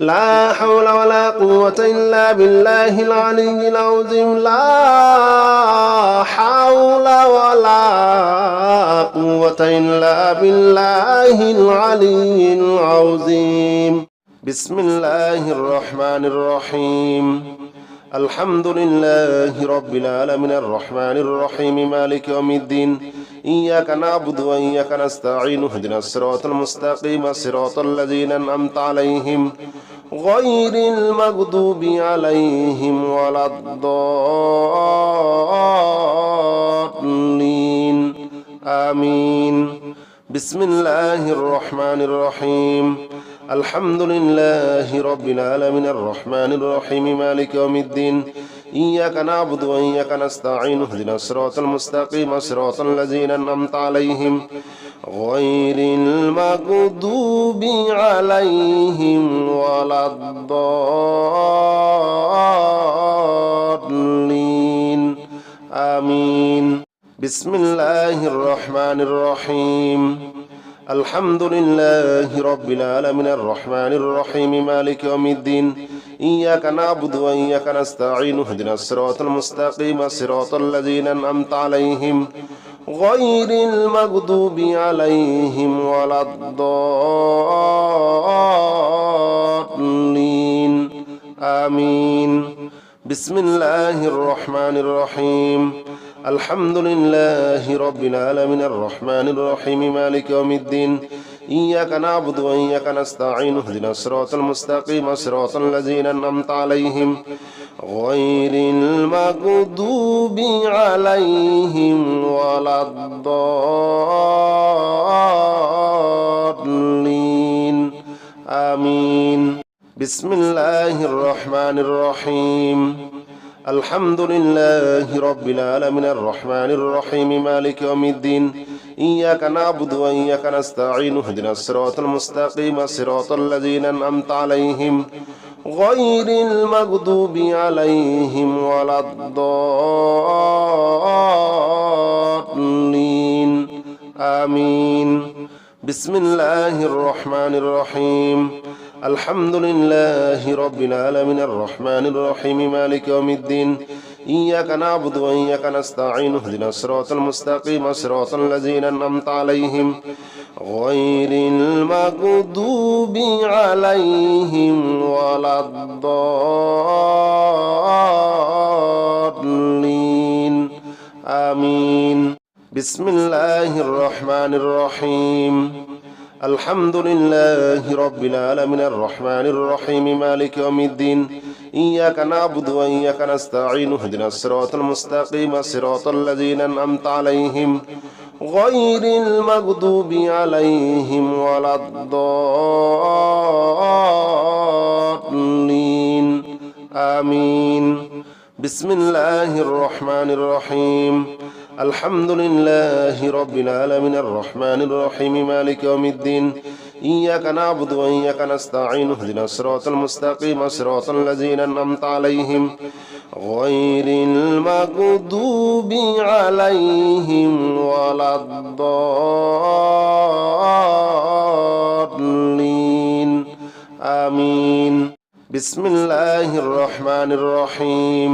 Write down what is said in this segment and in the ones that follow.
لا حول ولا قوة إلا بالله العلي العظيم لا حول ولا قوة إلا بالله العلي العظيم بسم الله الرحمن الرحيم الحمد لله رب العالمين الرحمن الرحيم مالك يوم الدين إياك نعبد وإياك نستعين اهدنا الصراط المستقيم صراط الذين أنعمت عليهم غير المغضوب عليهم ولا الضالين آمين بسم الله الرحمن الرحيم الحمد لله رب العالمين الرحمن الرحيم مالك يوم الدين إياك نعبد وإياك نستعين اهدنا الصراط المستقيم صراط الذين أنعمت عليهم غير المغضوب عليهم ولا الضالين آمين بسم الله الرحمن الرحيم الحمد لله رب العالمين الرحمن الرحيم مالك يوم الدين إياك نعبد وإياك نستعين اهدنا الصراط المستقيم صراط الذين أنعمت عليهم غير المغضوب عليهم ولا الضالين آمين بسم الله الرحمن الرحيم الحمد لله رب العالمين الرحمن الرحيم مالك يوم الدين إياك نعبد وإياك نستعين اهدنا الصراط المستقيم صراط الذين أنعمت عليهم غير المغضوب عليهم ولا الضالين آمين بسم الله الرحمن الرحيم الحمد لله رب العالمين الرحمن الرحيم مالك يوم الدين إياك نعبد وإياك نستعين اهدنا الصراط المستقيم صراط الذين أنعمت عليهم غير المغضوب عليهم ولا الضالين آمين بسم الله الرحمن الرحيم الحمد لله رب العالمين الرحمن الرحيم مالك يوم الدين إياك نعبد وإياك نستعين اهدنا الصراط المستقيم صراط الذين أنعمت عليهم غير المغضوب عليهم ولا الضالين آمين بسم الله الرحمن الرحيم الحمد لله رب العالمين الرحمن الرحيم مالك يوم الدين إياك نعبد وإياك نستعين اهدنا الصراط المستقيم صراط الذين أنعمت عليهم غير المغضوب عليهم ولا الضالين آمين بسم الله الرحمن الرحيم الحمد لله رب العالمين الرحمن الرحيم مالك يوم الدين إياك نعبد وإياك نستعين اهدنا الصراط المستقيم صراط الذين أنعمت عليهم غير المغضوب عليهم ولا الضالين آمين بسم الله الرحمن الرحيم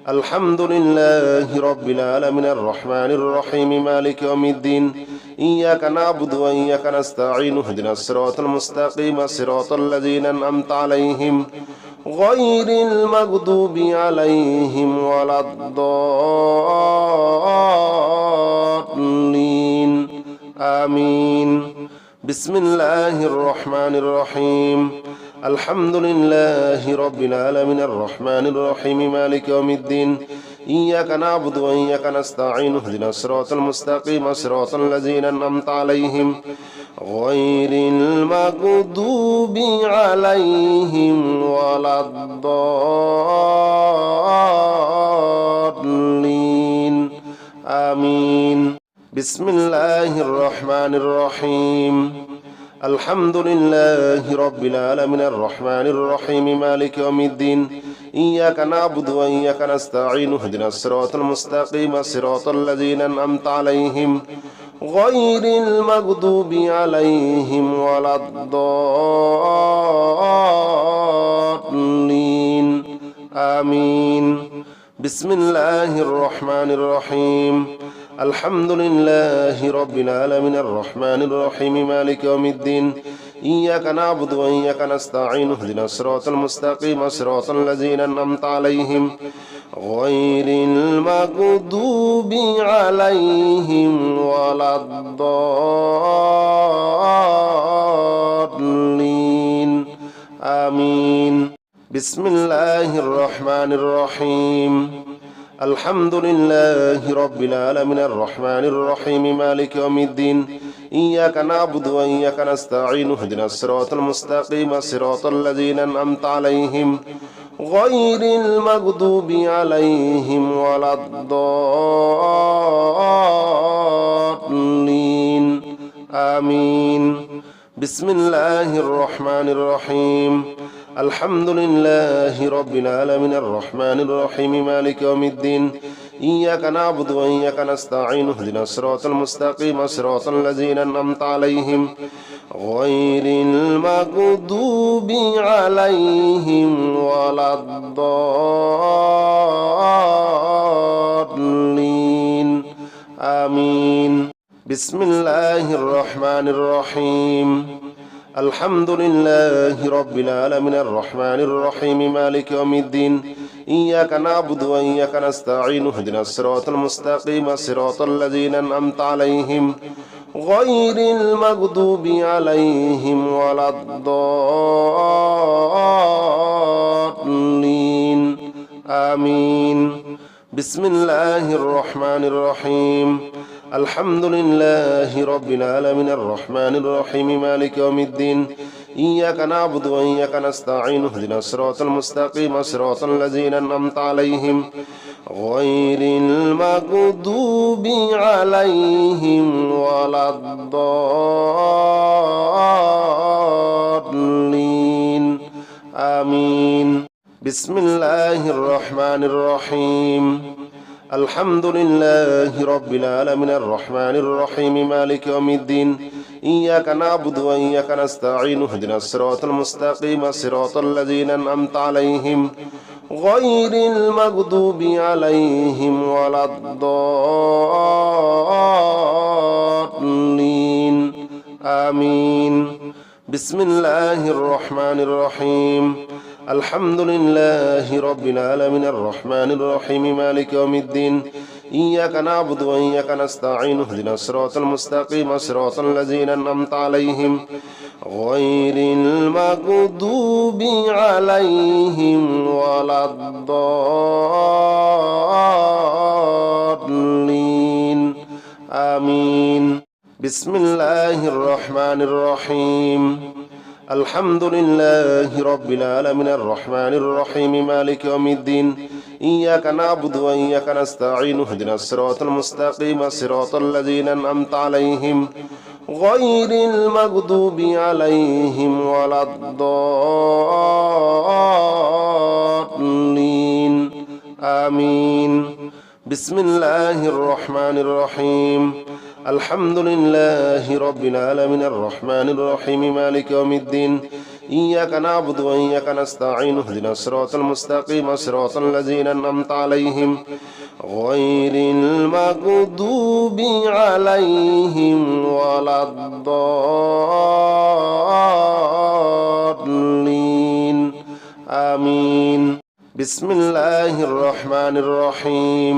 الحمد لله رب العالمين الرحمن الرحيم مالك يوم الدين إياك نعبد وإياك نستعين اهدنا الصراط المستقيم صراط الذين أنعمت عليهم غير المغضوب عليهم ولا الضالين آمين بسم الله الرحمن الرحيم الحمد لله رب العالمين الرحمن الرحيم مالك يوم الدين إياك نعبد وإياك نستعين اهدنا الصراط المستقيم صراط الذين أنعمت عليهم غير المغضوب عليهم ولا الضالين آمين بسم الله الرحمن الرحيم الحمد لله رب العالمين الرحمن الرحيم مالك يوم الدين إياك نعبد وإياك نستعين اهدنا الصراط المستقيم صراط الذين أنعمت عليهم غير المغضوب عليهم ولا الضالين آمين بسم الله الرحمن الرحيم الحمد لله رب العالمين الرحمن الرحيم مالك يوم الدين إياك نعبد وإياك نستعين اهدنا الصراط المستقيم صراط الذين أنعمت عليهم غير المغضوب عليهم ولا الضالين آمين بسم الله الرحمن الرحيم الحمد لله رب العالمين الرحمن الرحيم مالك يوم الدين إياك نعبد وإياك نستعين اهدنا الصراط المستقيم صراط الذين أنعمت عليهم غير المغضوب عليهم ولا الضالين آمين بسم الله الرحمن الرحيم الحمد لله رب العالمين الرحمن الرحيم مالك يوم الدين إياك نعبد وإياك نستعين اهدنا الصراط المستقيم صراط الذين أنعمت عليهم غير المغضوب عليهم ولا الضالين آمين بسم الله الرحمن الرحيم الحمد لله رب العالمين الرحمن الرحيم مالك يوم الدين إياك نعبد وإياك نستعين اهدنا الصراط المستقيم صراط الذين أنعمت عليهم غير المغضوب عليهم ولا الضالين آمين بسم الله الرحمن الرحيم الحمد لله رب العالمين الرحمن الرحيم مالك يوم الدين إياك نعبد وإياك نستعين اهدنا الصراط المستقيم صراط الذين أنعمت عليهم غير المغضوب عليهم ولا الضالين آمين بسم الله الرحمن الرحيم الحمد لله رب العالمين الرحمن الرحيم مالك يوم الدين إياك نعبد وإياك نستعين اهدنا الصراط المستقيم صراط الذين أنعمت عليهم غير المغضوب عليهم ولا الضالين آمين بسم الله الرحمن الرحيم الحمد لله رب العالمين الرحمن الرحيم مالك يوم الدين إياك نعبد وإياك نستعين اهدنا الصراط المستقيم صراط الذين أنعمت عليهم غير المغضوب عليهم ولا الضالين آمين بسم الله الرحمن الرحيم الحمد لله رب العالمين الرحمن الرحيم مالك يوم الدين إياك نعبد وإياك نستعين اهدنا الصراط المستقيم صراط الذين أنعمت عليهم غير المغضوب عليهم ولا الضالين آمين بسم الله الرحمن الرحيم الحمد لله رب العالمين الرحمن الرحيم مالك يوم الدين إياك نعبد وإياك نستعين اهدنا الصراط المستقيم صراط الذين أنعمت عليهم غير المغضوب عليهم ولا الضالين آمين بسم الله الرحمن الرحيم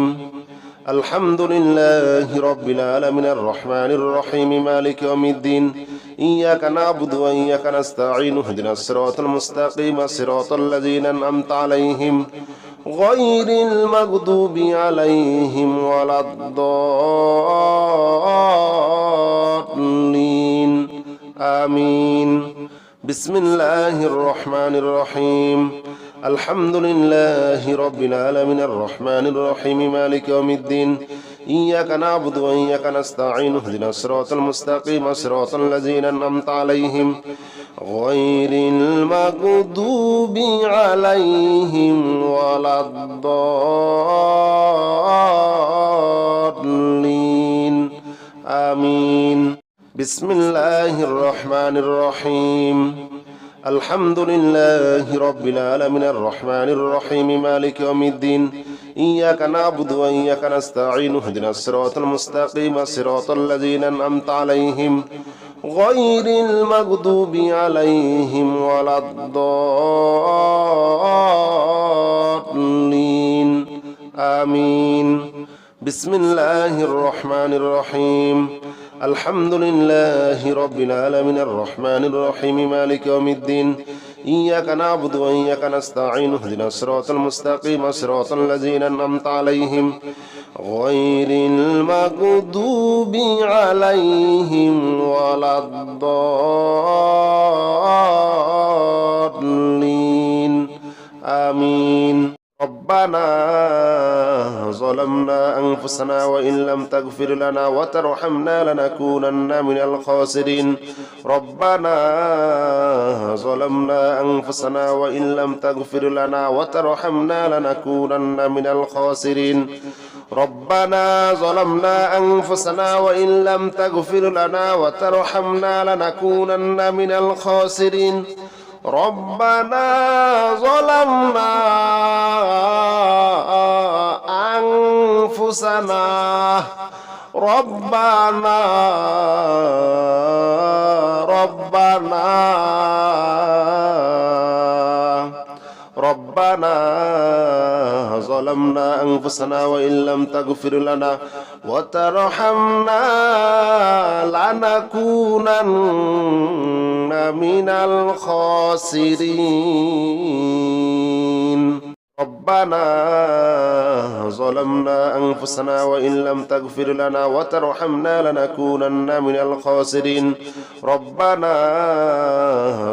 الحمد لله رب العالمين الرحمن الرحيم مالك يوم الدين إياك نعبد وإياك نستعين اهدنا الصراط المستقيم صراط الذين أنعمت عليهم غير المغضوب عليهم ولا الضالين آمين بسم الله الرحمن الرحيم الحمد لله رب العالمين الرحمن الرحيم مالك يوم الدين إياك نعبد وإياك نستعين اهدنا الصراط المستقيم صراط الذين أنعمت عليهم غير المغضوب عليهم ولا الضالين آمين. بسم الله الرحمن الرحيم. الحمد لله رب العالمين الرحمن الرحيم مالك يوم الدين إياك نعبد وإياك نستعين اهدنا الصراط المستقيم صراط الذين أنعمت عليهم غير المغضوب عليهم ولا الضالين آمين. بسم الله الرحمن الرحيم. الحمد لله رب العالمين الرحمن الرحيم مالك يوم الدين إياك نعبد وإياك نستعين اهدنا الصراط المستقيم صراط الذين أنعمت عليهم غير المغضوب عليهم ولا الضالين آمين. ربنا ظلمنا أنفسنا وإن لم تغفر لنا وترحمنا لنكونن من الخاسرين. ربنا ظلمنا أنفسنا وإن لم تغفر لنا وترحمنا لنكونن من الخاسرين. ربنا ظلمنا أنفسنا وإن لم تغفر لنا وترحمنا لنكونن من الخاسرين. ربنا ظلمنا أنفسنا ربنا ظلمنا أنفسنا وإن لم تغفر لنا وترحمنا لنكونن من الخاسرين. ربنا ظلمنا أنفسنا وإن لم تغفر لنا وترحمنا لنكونن من الخاسرين. ربنا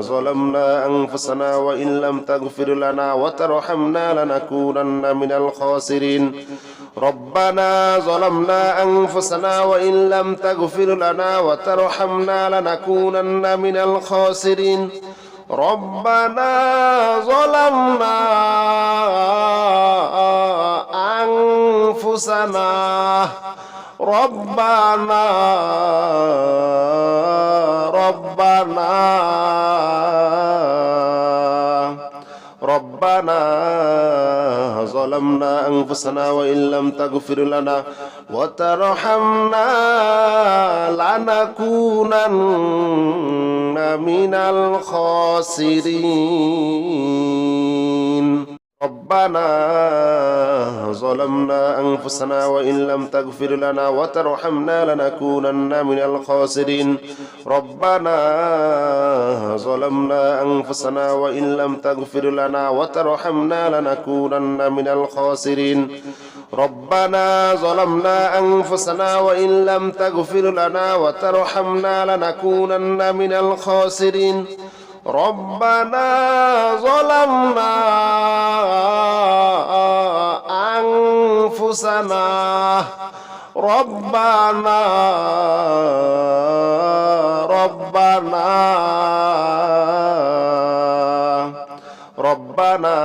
ظلمنا أنفسنا وإن لم تغفر لنا وترحمنا لنكونن من الخاسرين. ربنا ظلمنا أنفسنا وإن لم تغفر لنا وترحمنا لنكونن من الخاسرين. ربنا ظلمنا أنفسنا ربنا ظلمنا أنفسنا وإن لم تغفر لنا وترحمنا لنكونن من الخاسرين. ربنا ظلمنا أنفسنا وإن لم تغفر لنا وترحمنا لنكونن من الخاسرين. ربنا ظلمنا أنفسنا وإن لم تغفر لنا وترحمنا لنكونن من الخاسرين. ربنا ظلمنا أنفسنا وإن لم تغفر لنا وترحمنا لنكونن من الخاسرين. ربنا ظلمنا أنفسنا ربنا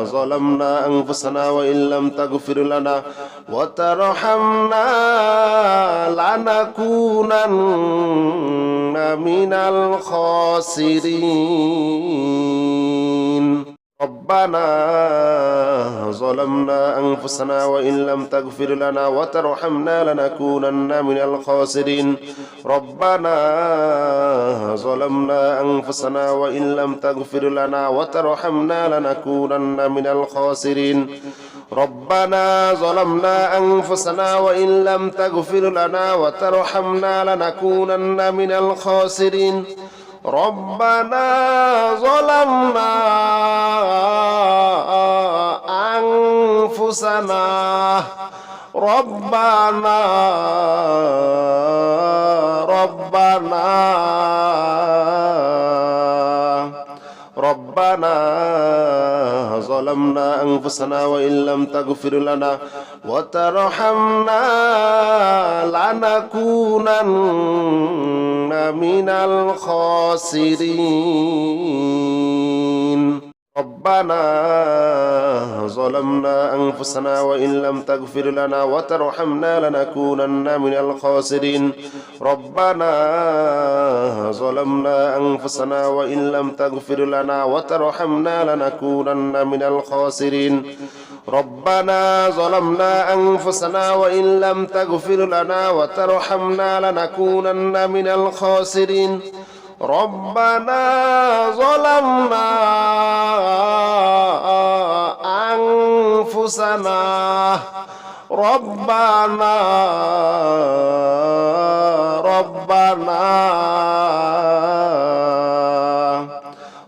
ظلمنا أنفسنا وإن لم تغفر لنا وترحمنا لنكونن من الخاسرين. ربنا ظلمنا أنفسنا وإن لم تغفر لنا وترحمنا لنكونن من الخاسرين. ربنا ظلمنا أنفسنا وإن لم تغفر لنا وترحمنا لنكونن من الخاسرين. ربنا ظلمنا أنفسنا وإن لم تغفر لنا وترحمنا لنكونن من الخاسرين. ربنا ظلمنا أنفسنا ربنا ظلمنا أنفسنا وإن لم تغفر لنا وترحمنا لنكونن من الخاسرين. ربنا ظلمنا أنفسنا وإن لم تغفر لنا وترحمنا لنكونن من الخاسرين ربنا ظلمنا أنفسنا وإن لم تغفر لنا وترحمنا لنكونن من الخاسرين ربنا ظلمنا أنفسنا وإن لم تغفر لنا وترحمنا لنكونن من الخاسرين ربنا ظلمنا أنفسنا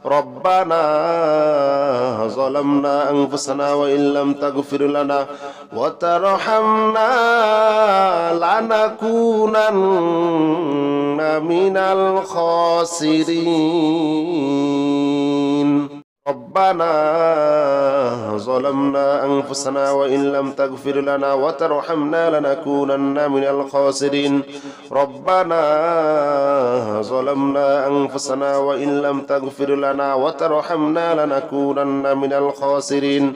ربنا ظلمنا أنفسنا وإن لم تغفر لنا وترحمنا لنكونن من الخاسرين ربنا ظلمنا أنفسنا وإن لم تغفر لنا وترحمنا لنكونن من الخاسرين ربنا ظلمنا أنفسنا وإن لم تغفر لنا وترحمنا لنكونن من الخاسرين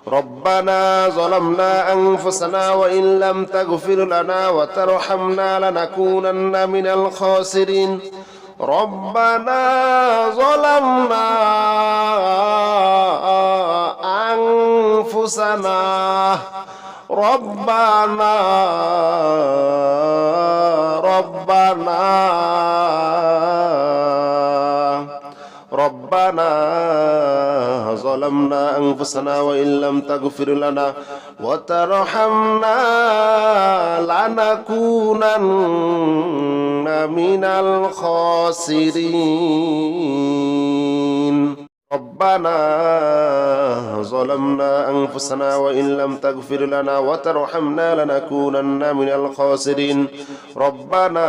ربنا ظلمنا أنفسنا وإن لم تغفر لنا وترحمنا لنكونن من الخاسرين ربنا ظلمنا أنفسنا ربنا ظلمنا أنفسنا وإن لم تغفر لنا وترحمنا لنكونن من الخاسرين ربنا ظلمنا أنفسنا وإن لم تغفر لنا وترحمنا لنكونن من الخاسرين ربنا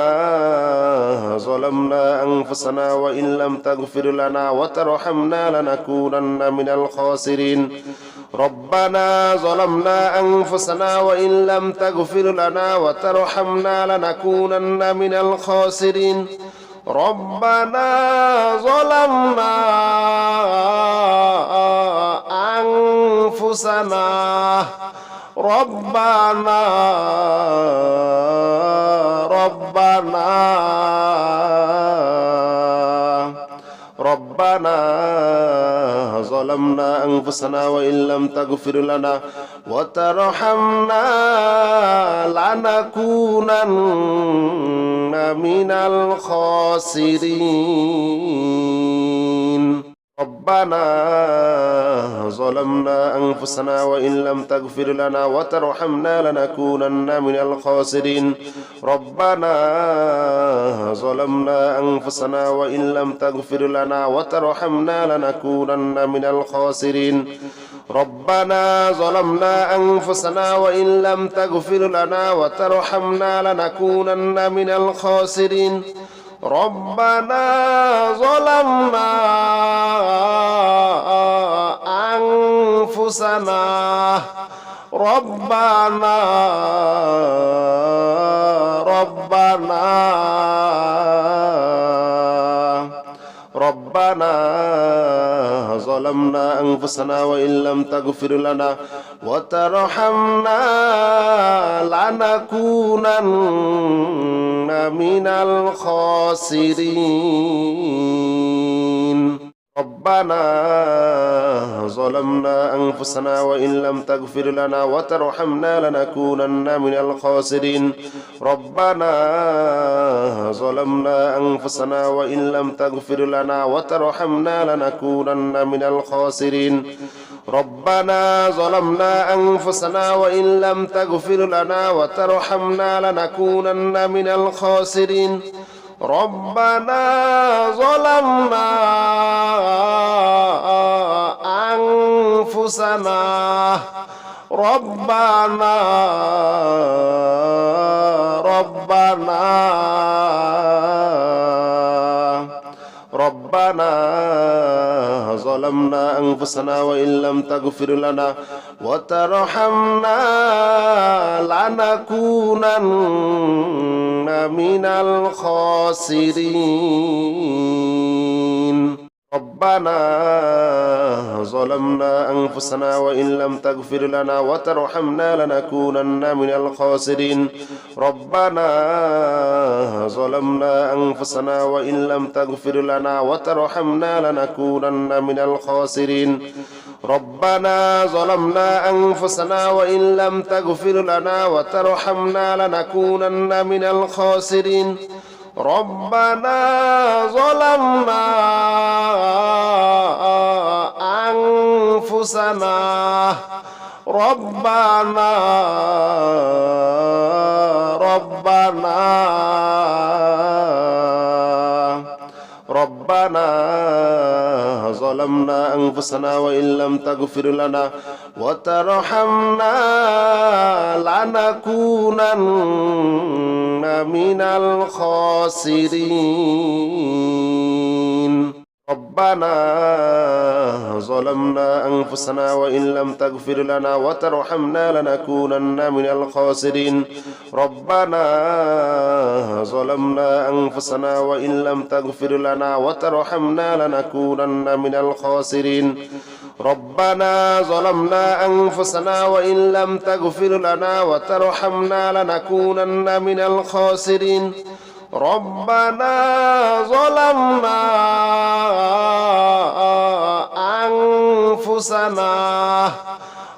ظلمنا أنفسنا وإن لم تغفر لنا وترحمنا لنكونن من الخاسرين ربنا ظلمنا أنفسنا وإن لم تغفر لنا وترحمنا لنكونن من الخاسرين ربنا ظلمنا أنفسنا ربنا ظلمنا أنفسنا وإن لم تغفر لنا وترحمنا لنكونن من الخاسرين ربنا ظلمنا أنفسنا وإن لم تغفر لنا وترحمنا لنكونن من الخاسرين ربنا ظلمنا أنفسنا وإن لم تغفر لنا وترحمنا لنكونن من الخاسرين ربنا ظلمنا أنفسنا وإن لم تغفر لنا وترحمنا لنكونن من الخاسرين ربنا ظلمنا أنفسنا ربنا ظلمنا أنفسنا وإن لم تغفر لنا وترحمنا لنكونن من الخاسرين ربنا ظلمنا أنفسنا وإن لم تغفر لنا وترحمنا لنكونن من الخاسرين ربنا ظلمنا أنفسنا وإن لم تغفر لنا وترحمنا لنكونن من الخاسرين ربنا ظلمنا أنفسنا وإن لم تغفر لنا وترحمنا لنكونن من الخاسرين ربنا ظلمنا أنفسنا ربنا ظلمنا أنفسنا وإن لم تغفر لنا وترحمنا لنكونن من الخاسرين ربنا ظلمنا أنفسنا وإن لم تغفر لنا وترحمنا لنكونن من الخاسرين ربنا ظلمنا أنفسنا وإن لم تغفر لنا وترحمنا لنكونن من الخاسرين ربنا ظلمنا أنفسنا وإن لم تغفر لنا وترحمنا لنكونن من الخاسرين ربنا ظلمنا أنفسنا ربنا ظلمنا أنفسنا وإن لم تغفر لنا وترحمنا لنكونن من الخاسرين ربنا ظلمنا أنفسنا وإن لم تغفر لنا وترحمنا لنكونن من الخاسرين ربنا ظلمنا أنفسنا وإن لم تغفر لنا وترحمنا لنكونن من الخاسرين ربنا ظلمنا أنفسنا وإن لم تغفر لنا وترحمنا لنكونن من الخاسرين ربنا ظلمنا أنفسنا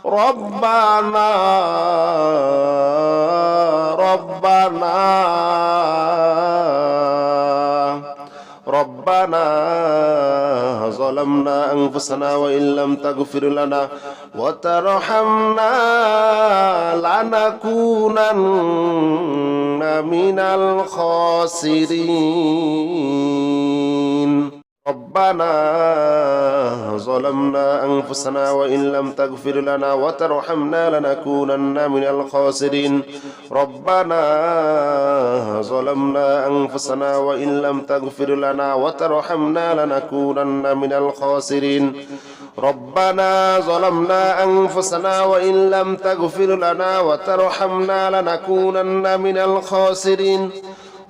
ربنا ظلمنا أنفسنا وإن لم تغفر لنا وترحمنا لنكونن من الخاسرين ربنا ظلمنا أنفسنا وإن لم تغفر لنا وترحمنا لنكونن من الخاسرين ربنا ظلمنا أنفسنا وإن لم تغفر لنا وترحمنا لنكونن من الخاسرين ربنا ظلمنا أنفسنا وإن لم تغفر لنا وترحمنا لنكونن من الخاسرين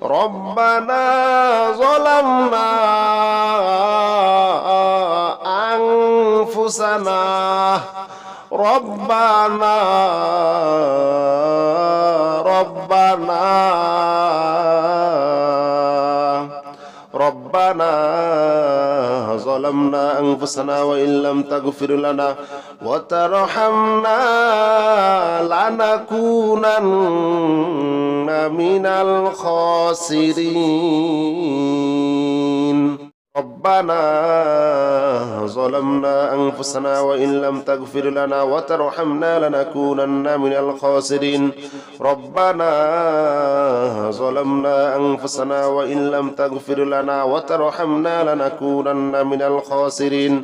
ربنا ظلمنا أنفسنا ربنا ظلمنا أنفسنا وإن لم تغفر لنا وترحمنا لنكونن من الخاسرين ربنا ظلمنا أنفسنا وإن لم تغفر لنا وترحمنا لنكونن من الخاسرين ربنا ظلمنا أنفسنا وإن لم تغفر لنا وترحمنا لنكونن من الخاسرين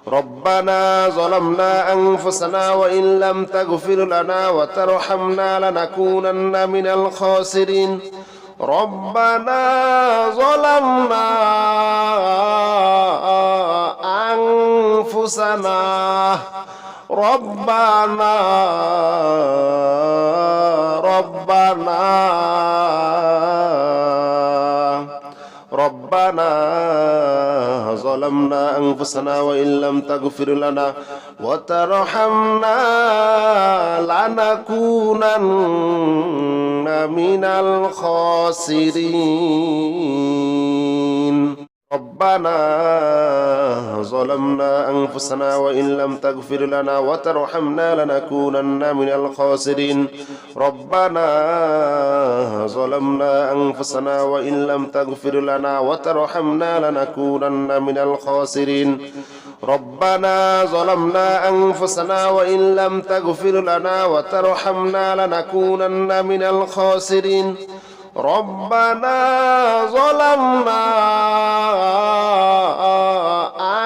ربنا ظلمنا أنفسنا وإن لم تغفر لنا وترحمنا لنكونن من الخاسرين ربنا ظلمنا أنفسنا ربنا ظلمنا أنفسنا وإن لم تغفر لنا وترحمنا لنكونن من الخاسرين ربنا ظلمنا أنفسنا وإن لم تغفر لنا وترحمنا لنكونن من الخاسرين ربنا ظلمنا أنفسنا وإن لم تغفر لنا وترحمنا لنكونن من الخاسرين ربنا ظلمنا أنفسنا وإن لم تغفر لنا وترحمنا لنكونن من الخاسرين ربنا ظلمنا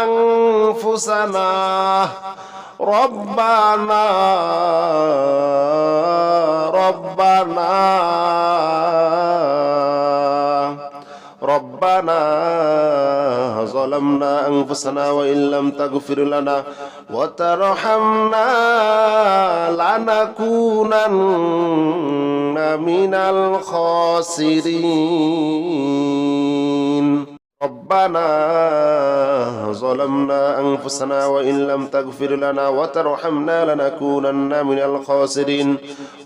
أنفسنا ربنا ظلمنا أنفسنا وإن لم تغفر لنا وترحمنا لنكونن من الخاسرين ربنا ظلمنا ظلمنا أنفسنا وإن لم تغفر لنا وترحمنا لنكونن من الخاسرين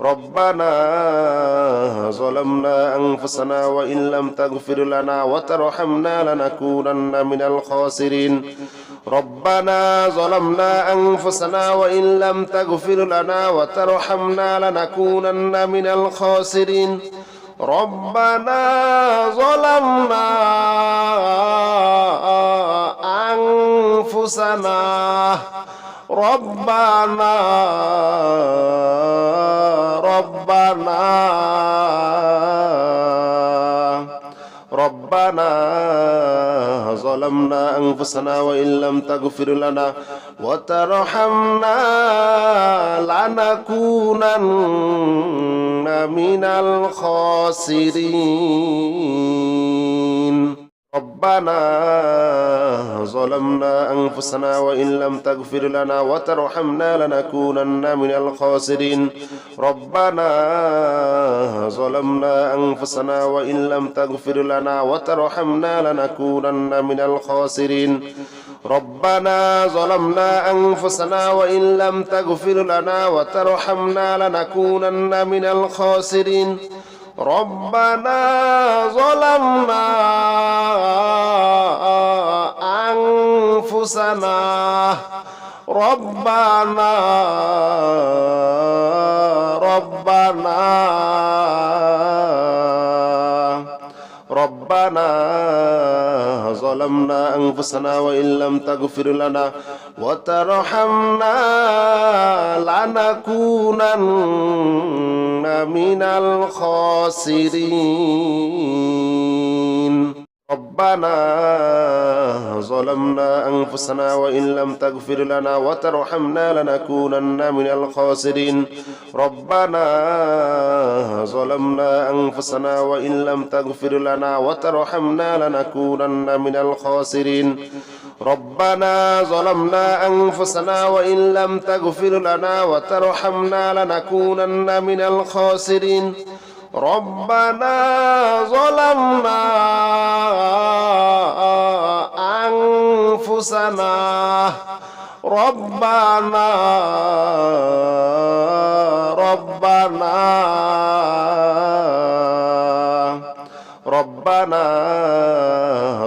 ربنا ظلمنا أنفسنا وإن لم تغفر لنا وترحمنا لنكونن من الخاسرين ربنا ظلمنا أنفسنا وإن لم تغفر لنا وترحمنا لنكونن من الخاسرين ربنا ظلمنا أنفسنا ربنا ظلمنا أنفسنا وإن لم تغفر لنا وترحمنا لنكونن من الخاسرين ربنا ظلمنا أنفسنا وإن لم تغفر لنا وترحمنا لنكونن من الخاسرين ربنا ظلمنا أنفسنا وإن لم تغفر لنا وترحمنا لنكونن من الخاسرين ربنا ظلمنا أنفسنا وإن لم تغفر لنا وترحمنا لنكونن من الخاسرين ربنا ظلمنا أنفسنا ربنا ظلمنا أنفسنا وإن لم تغفر لنا وترحمنا لنكونن من الخاسرين ربنا ظلمنا أنفسنا وإن لم تغفر لنا وترحمنا لنكونن من الخاسرين ربنا ظلمنا أنفسنا وإن لم تغفر لنا وترحمنا لنكونن من الخاسرين ربنا ظلمنا أنفسنا وإن لم تغفر لنا وترحمنا لنكونن من الخاسرين ربنا ظلمنا أنفسنا ربنا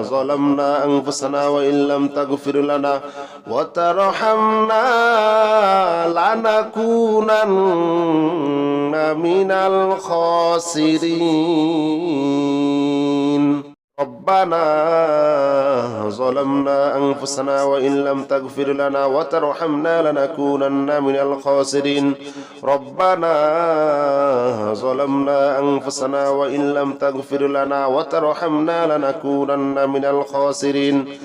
ظلمنا أنفسنا وإن لم تغفر لنا وترحمنا لنكونن من الخاسرين ربنا ظلمنا أنفسنا وإن لم تغفر لنا وترحمنا لنكونن من الخاسرين ربنا ظلمنا أنفسنا وإن لم تغفر لنا وترحمنا لنكونن من الخاسرين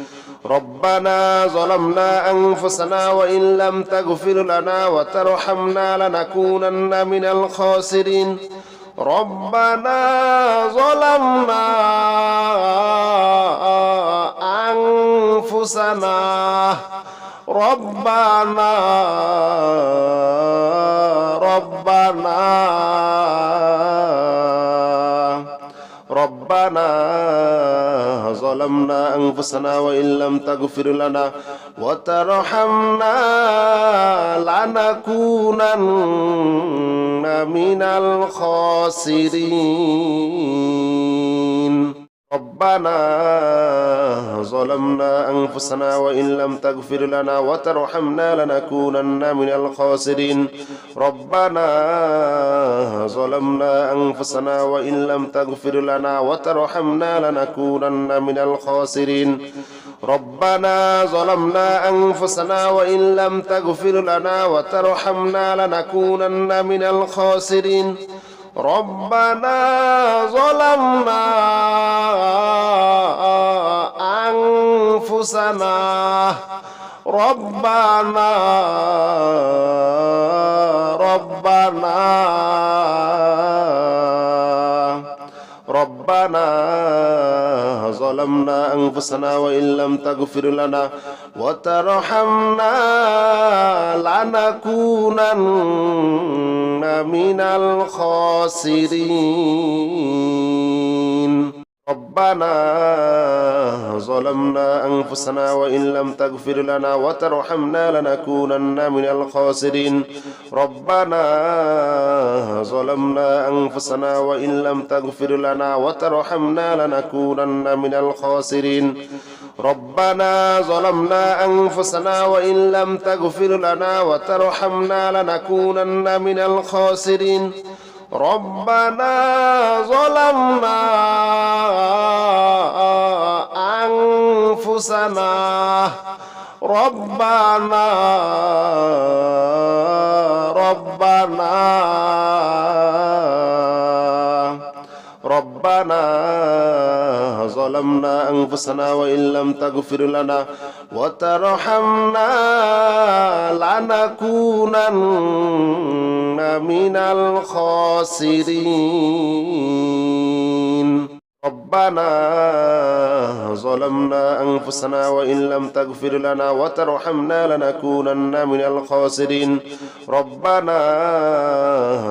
ربنا ظلمنا أنفسنا وإن لم تغفر لنا وترحمنا لنكونن من الخاسرين ربنا ظلمنا أنفسنا ربنا ظلمنا أنفسنا وإن لم تغفر لنا وترحمنا لنكونن من الخاسرين ربنا ظلمنا أنفسنا وإن لم تغفر لنا وترحمنا لنكونن من الخاسرين ربنا ظلمنا أنفسنا وإن لم تغفر لنا وترحمنا لنكونن من الخاسرين ربنا ظلمنا أنفسنا وإن لم تغفر لنا وترحمنا لنكونن من الخاسرين ربنا ظلمنا أنفسنا ربنا ظلمنا أنفسنا وإن لم تغفر لنا وترحمنا لنكونن من الخاسرين ربنا ظلمنا أنفسنا وإن لم تغفر لنا وترحمنا لنكونن من الخاسرين ربنا ظلمنا أنفسنا وإن لم تغفر لنا وترحمنا لنكونن من الخاسرين ربنا ظلمنا أنفسنا وإن لم تغفر لنا وترحمنا لنكونن من الخاسرين ربنا ظلمنا أنفسنا ربنا ظلمنا أنفسنا وإن لم تغفر لنا وترحمنا لنكونن من الخاسرين ربنا ظلمنا أنفسنا وإن لم تغفر لنا وترحمنا لنكونن من الخاسرين ربنا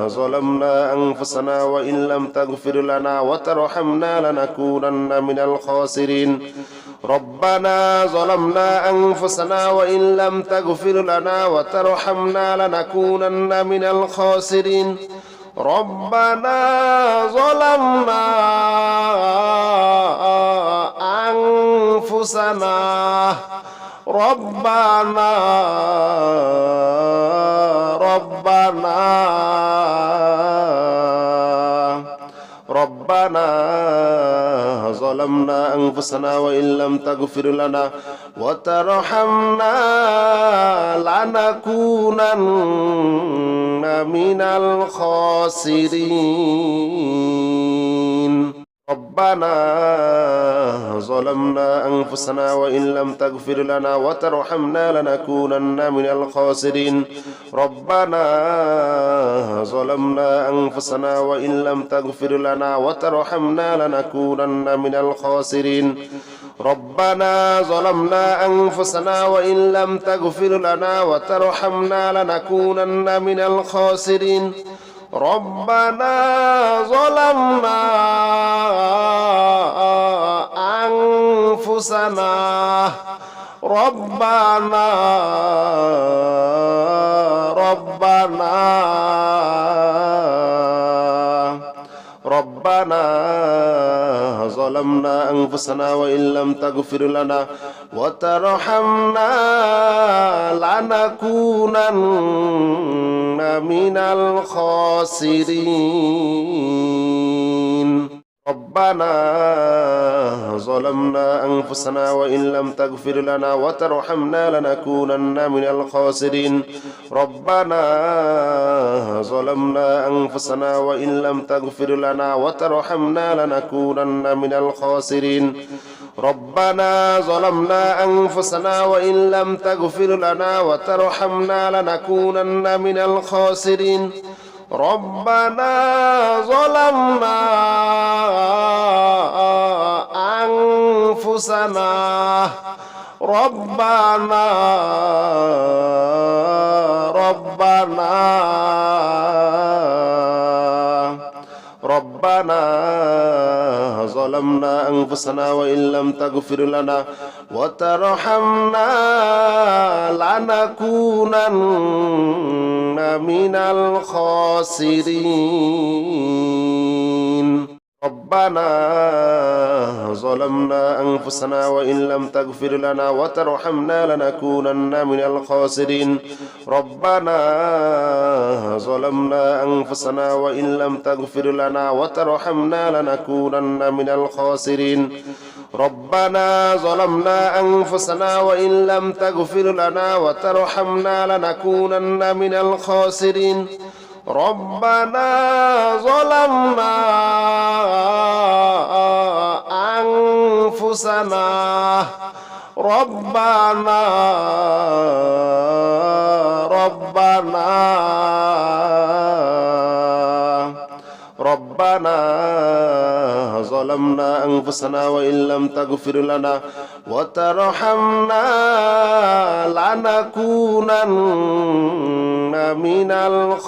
ظلمنا أنفسنا وإن لم تغفر لنا وترحمنا لنكونن من الخاسرين ربنا ظلمنا أنفسنا وإن لم تغفر لنا وترحمنا لنكونن من الخاسرين ربنا ظلمنا أنفسنا ربنا ظلمنا أنفسنا وإن لم تغفر لنا وترحمنا لنكونن من الخاسرين ربنا ظلمنا أنفسنا وإن لم تغفر لنا وترحمنا لنكونن من الخاسرين ربنا ظلمنا أنفسنا وإن لم تغفر لنا وترحمنا لنكونن من الخاسرين ربنا ظلمنا أنفسنا وإن لم تغفر لنا وترحمنا لنكونن من الخاسرين ربنا ظلمنا أنفسنا ربنا ظلمنا أنفسنا وإن لم تغفر لنا وترحمنا لنكونن من الخاسرين ربنا ظلمنا أنفسنا وإن لم تغفر لنا وترحمنا لنكونن من الخاسرين ربنا ظلمنا أنفسنا وإن لم تغفر لنا وترحمنا لنكونن من الخاسرين ربنا ظلمنا أنفسنا وإن لم تغفر لنا وترحمنا لنكونن من الخاسرين ربنا ظلمنا أنفسنا ربنا ظلمنا أنفسنا وإن لم تغفر لنا وترحمنا لنكونن من الخاسرين ربنا ظلمنا أنفسنا وإن لم تغفر لنا وترحمنا لنكونن من الخاسرين ربنا ظلمنا أنفسنا وإن لم تغفر لنا وترحمنا لنكونن من الخاسرين ربنا ظلمنا أنفسنا وإن لم تغفر لنا وترحمنا لنكونن من الخاسرين ربنا ظلمنا أنفسنا ربنا ظلمنا أنفسنا وإن لم تغفر لنا وترحمنا لنكونن من الخاسرين